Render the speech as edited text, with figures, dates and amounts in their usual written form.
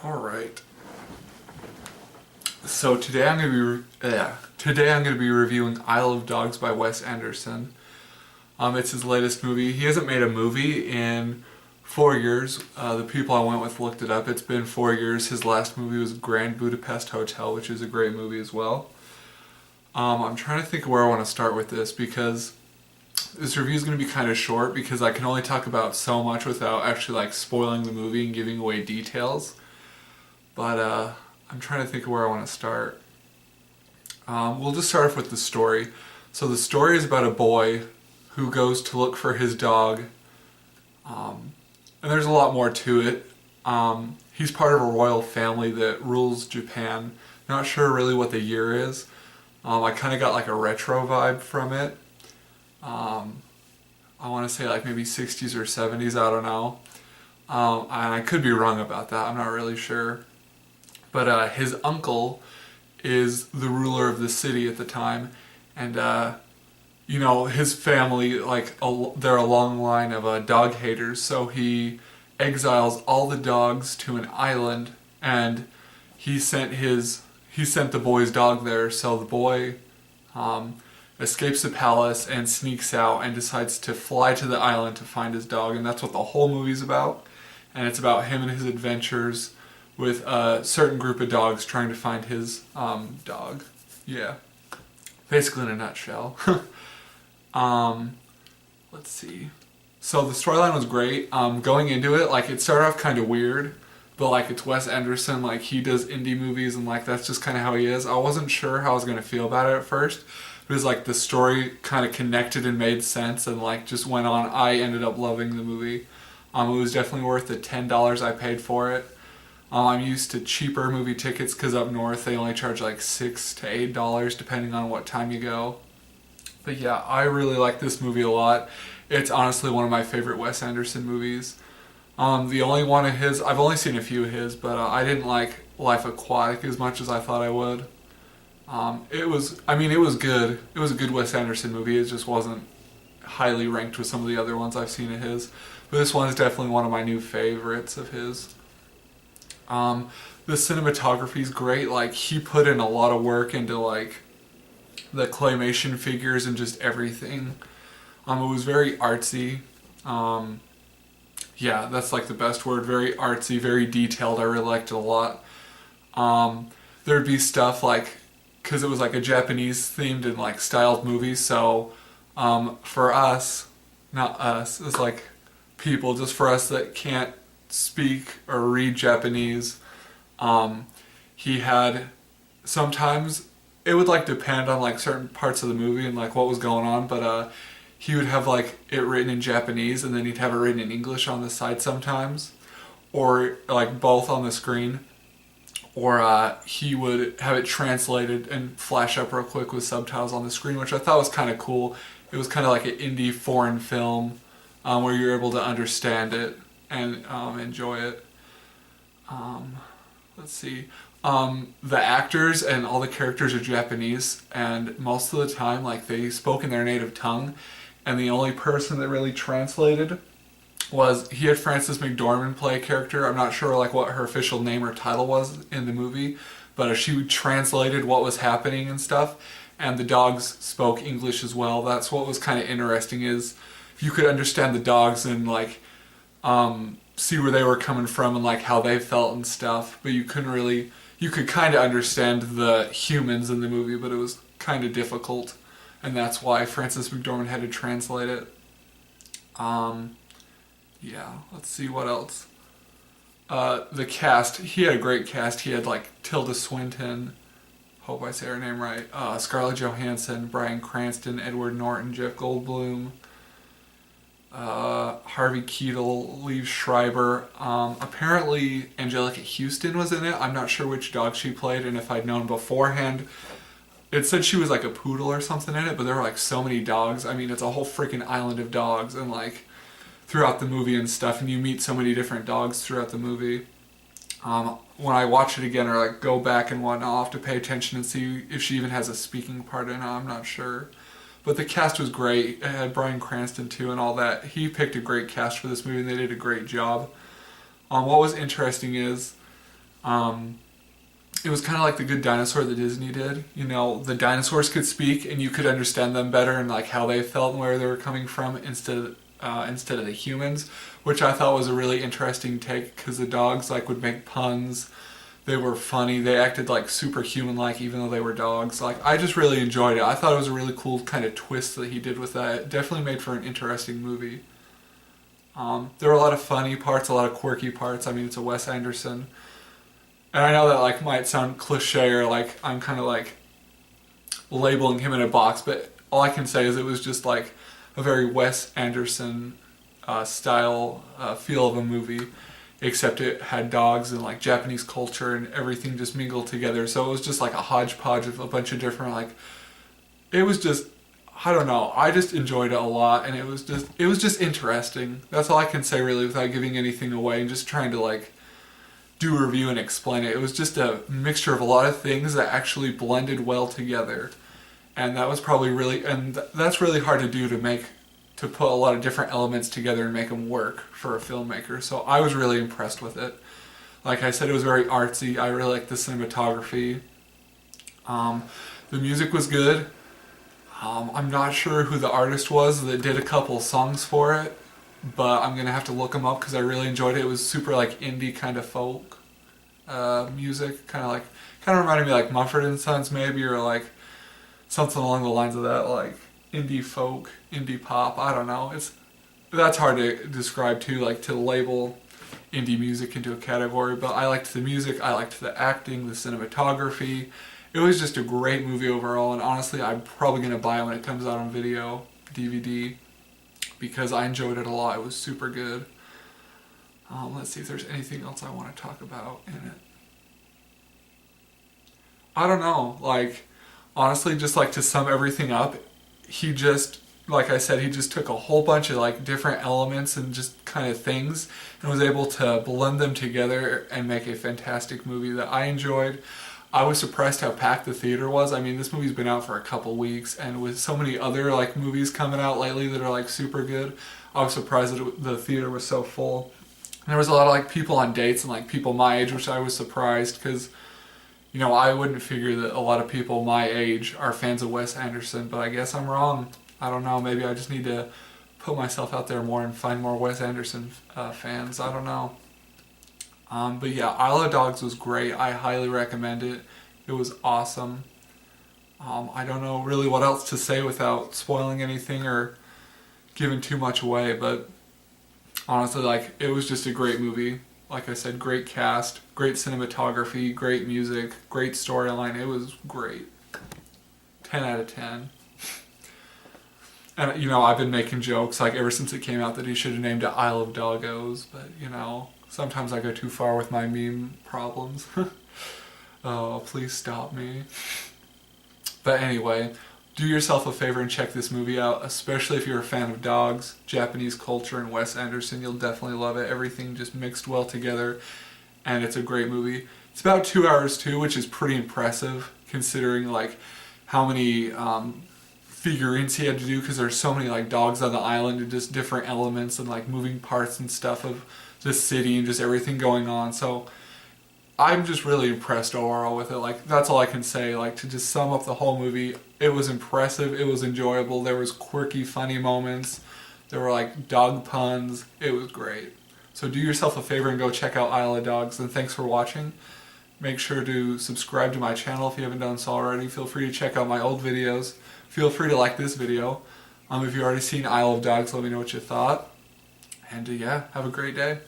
All right. So today I'm gonna be reviewing Isle of Dogs by Wes Anderson. It's his latest movie. He hasn't made a movie in 4 years. The people I went with looked it up. It's been 4 years. His last movie was Grand Budapest Hotel, which is a great movie as well. I'm trying to think of where I want to start with this because this review is going to be kind of short because I can only talk about so much without actually like spoiling the movie and giving away details. But I'm trying to think of where I want to start. We'll just start off with the story. So the story is about a boy who goes to look for his dog, and there's a lot more to it. He's part of a royal family that rules Japan. Not sure really what the year is. I kind of got like a retro vibe from it. I want to say like maybe 60s or 70s, I don't know. And I could be wrong about that, I'm not really sure. But his uncle is the ruler of the city at the time, and his family, they're a long line of dog haters, so he exiles all the dogs to an island, and he sent the boy's dog there, so the boy escapes the palace and sneaks out and decides to fly to the island to find his dog, and that's what the whole movie's about. And it's about him and his adventures with a certain group of dogs trying to find his dog. Yeah, basically in a nutshell. Let's see. So the storyline was great. Going into it, it started off kind of weird, but it's Wes Anderson, he does indie movies, and that's just kind of how he is. I wasn't sure how I was going to feel about it at first. It was the story kind of connected and made sense and just went on. I ended up loving the movie. It was definitely worth the $10 I paid for it. I'm used to cheaper movie tickets because up north they only charge $6 to $8 depending on what time you go. But yeah, I really like this movie a lot. It's honestly one of my favorite Wes Anderson movies. The only one of his, I've only seen a few of his, but I didn't like Life Aquatic as much as I thought I would. It was good. It was a good Wes Anderson movie. It just wasn't highly ranked with some of the other ones I've seen of his. But this one is definitely one of my new favorites of his. The cinematography is great. He put in a lot of work into the claymation figures and just everything. It was very artsy. Yeah, that's the best word. Very artsy, very detailed. I really liked it a lot. There'd be stuff because it was a Japanese themed and styled movie. So for us, not us, it's people, just for us that can't speak or read Japanese, he had, sometimes it would depend on certain parts of the movie and what was going on, but he would have it written in Japanese and then he'd have it written in English on the side sometimes, or both on the screen, or he would have it translated and flash up real quick with subtitles on the screen, which I thought was kind of cool. It was kind of like an indie foreign film where you're able to understand it and enjoy it. Let's see. The actors and all the characters are Japanese, and most of the time, they spoke in their native tongue, and the only person that really translated was, he had Frances McDormand play a character. I'm not sure what her official name or title was in the movie, but she translated what was happening and stuff, and the dogs spoke English as well. That's what was kind of interesting, is you could understand the dogs and see where they were coming from and how they felt and stuff, but you could kind of understand the humans in the movie, but it was kind of difficult, and that's why Frances McDormand had to translate it. Yeah, let's see what else. The cast, he had a great cast. He had Tilda Swinton, hope I say her name right, Scarlett Johansson, Bryan Cranston, Edward Norton, Jeff Goldblum, Harvey Keitel, Liev Schreiber. Apparently Angelica Houston was in it. I'm not sure which dog she played, and if I'd known beforehand, it said she was a poodle or something in it, but there were so many dogs. I mean, it's a whole freaking island of dogs, and throughout the movie and stuff, and you meet so many different dogs throughout the movie. When I watch it again or go back and whatnot, I'll have to pay attention and see if she even has a speaking part in it. I'm not sure. But the cast was great. It had Bryan Cranston too and all that. He picked a great cast for this movie and they did a great job. What was interesting is It was kind of like The Good Dinosaur that Disney did. You know, the dinosaurs could speak, and you could understand them better and like how they felt and where they were coming from instead of the humans, which I thought was a really interesting take because the dogs like would make puns. They were funny. They acted like superhuman-like, even though they were dogs. Like I just really enjoyed it. I thought it was a really cool kind of twist that he did with that. It definitely made for an interesting movie. There were a lot of funny parts, a lot of quirky parts. I mean, it's a Wes Anderson. And I know that like might sound cliche or like I'm kind of like labeling him in a box, but all I can say is it was just like a very Wes Anderson style feel of a movie, except it had dogs and like Japanese culture and everything just mingled together. So it was just like a hodgepodge of a bunch of different like. It was just, I don't know. I just enjoyed it a lot, and it was just interesting. That's all I can say really without giving anything away and just trying to like do a review and explain it. It was just a mixture of a lot of things that actually blended well together, and that was probably really, and that's really hard to do to put a lot of different elements together and make them work for a filmmaker. So I was really impressed with it. Like I said, it was very artsy. I really liked the cinematography. The music was good. I'm not sure who the artist was that did a couple songs for it, but I'm gonna have to look them up because I really enjoyed it. It was super like indie kind of folk music, kind of reminded me like Mumford and Sons maybe, or like something along the lines of that, like indie folk, indie pop. I don't know. That's hard to describe too, like to label indie music into a category. But I liked the music, I liked the acting, the cinematography. It was just a great movie overall, and honestly, I'm probably gonna buy it when it comes out on video, DVD, because I enjoyed it a lot. It was super good. Let's see if there's anything else I want to talk about in it. I don't know. Like, honestly, just like to sum everything up, he just, like I said, he just took a whole bunch of like different elements and just kind of things and was able to blend them together and make a fantastic movie that I enjoyed. I was surprised how packed the theater was. I mean, this movie's been out for a couple weeks, and with so many other like movies coming out lately that are like super good, I was surprised that the theater was so full. And there was a lot of like people on dates and like people my age, which I was surprised because, you know, I wouldn't figure that a lot of people my age are fans of Wes Anderson, but I guess I'm wrong. I don't know. Maybe I just need to put myself out there more and find more Wes Anderson fans. I don't know. But yeah, Isle of Dogs was great. I highly recommend it. It was awesome. I don't know really what else to say without spoiling anything or giving too much away, but honestly, like, it was just a great movie. Like I said, great cast, great cinematography, great music, great storyline. It was great. 10 out of 10. And, you know, I've been making jokes, like, ever since it came out that he should have named it Isle of Doggos, but, you know, sometimes I go too far with my meme problems. Oh, please stop me. But anyway, do yourself a favor and check this movie out, especially if you're a fan of dogs, Japanese culture, and Wes Anderson. You'll definitely love it. Everything just mixed well together, and it's a great movie. It's about 2 hours too, which is pretty impressive considering like how many figurines he had to do, because there's so many like dogs on the island and just different elements and like moving parts and stuff of the city and just everything going on. So I'm just really impressed overall with it. Like, that's all I can say. Like, to just sum up the whole movie, it was impressive, it was enjoyable, there was quirky, funny moments, there were like dog puns, it was great. So do yourself a favor and go check out Isle of Dogs, and thanks for watching. Make sure to subscribe to my channel if you haven't done so already. Feel free to check out my old videos. Feel free to like this video. If you've already seen Isle of Dogs, let me know what you thought. And yeah, have a great day.